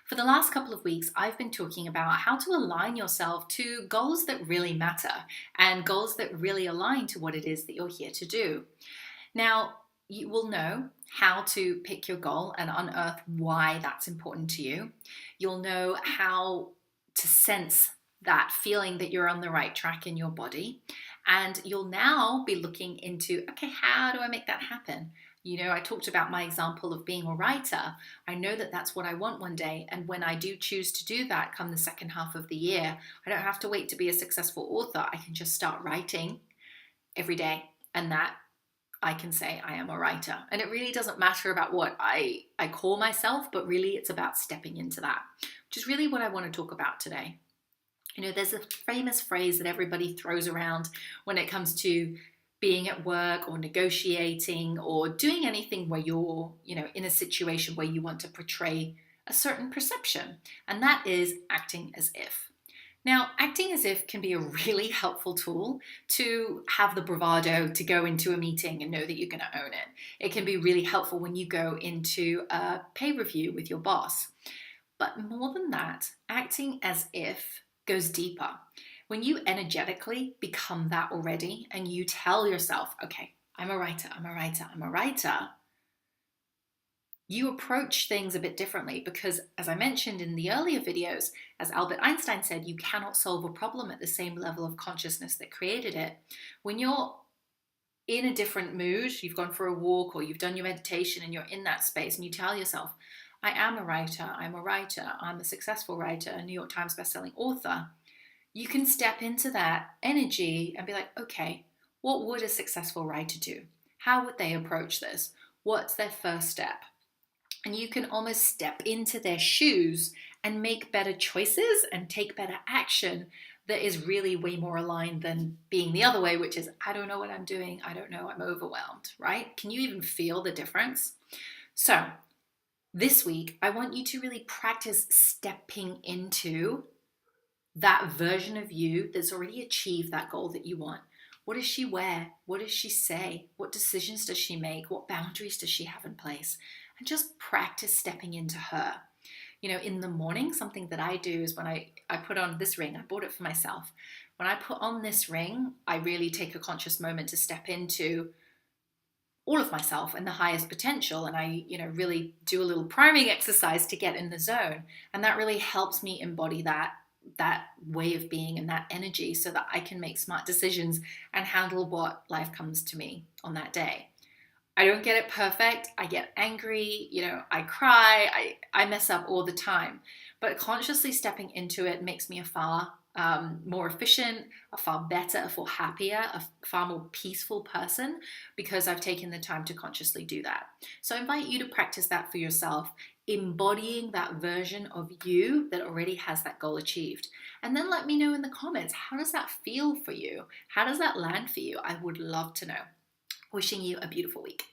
For the last couple of weeks, I've been talking about how to align yourself to goals that really matter and goals that really align to what it is that you're here to do. Now, you will know how to pick your goal and unearth why that's important to you. You'll know how to sense that feeling that you're on the right track in your body. And you'll now be looking into, okay, how do I make that happen? I talked about my example of being a writer. I know that that's what I want one day. And when I do choose to do that come the second half of the year, I don't have to wait to be a successful author. I can just start writing every day. And that I can say I am a writer. And it really doesn't matter about what I call myself, but really it's about stepping into that, which is really what I want to talk about today. There's a famous phrase that everybody throws around when it comes to being at work or negotiating or doing anything where you're, in a situation where you want to portray a certain perception, and that is acting as if. Now, acting as if can be a really helpful tool to have the bravado to go into a meeting and know that you're going to own it. It can be really helpful when you go into a pay review with your boss. But more than that, acting as if goes deeper. When you energetically become that already and you tell yourself, okay, I'm a writer, I'm a writer, I'm a writer, you approach things a bit differently because, as I mentioned in the earlier videos, as Albert Einstein said, you cannot solve a problem at the same level of consciousness that created it. When you're in a different mood, you've gone for a walk or you've done your meditation and you're in that space and you tell yourself, I am a writer, I'm a successful writer, a New York Times bestselling author, you can step into that energy and be like, okay, what would a successful writer do? How would they approach this? What's their first step? And you can almost step into their shoes and make better choices and take better action that is really way more aligned than being the other way, which is, I don't know what I'm doing. I don't know. I'm overwhelmed, right? Can you even feel the difference? So this week, I want you to really practice stepping into that version of you that's already achieved that goal that you want. What does she wear? What does she say? What decisions does she make? What boundaries does she have in place? And just practice stepping into her. In the morning, something that I do is when I put on this ring, I bought it for myself. When I put on this ring, I really take a conscious moment to step into all of myself and the highest potential. And I, really do a little priming exercise to get in the zone. And that really helps me embody that way of being and that energy so that I can make smart decisions and handle what life comes to me on that day. I don't get it perfect. I get angry, I cry, I mess up all the time. But consciously stepping into it makes me a far more efficient, a far better, a far happier, a far more peaceful person because I've taken the time to consciously do that. So I invite you to practice that for yourself, embodying that version of you that already has that goal achieved. And then let me know in the comments, how does that feel for you? How does that land for you? I would love to know. Wishing you a beautiful week.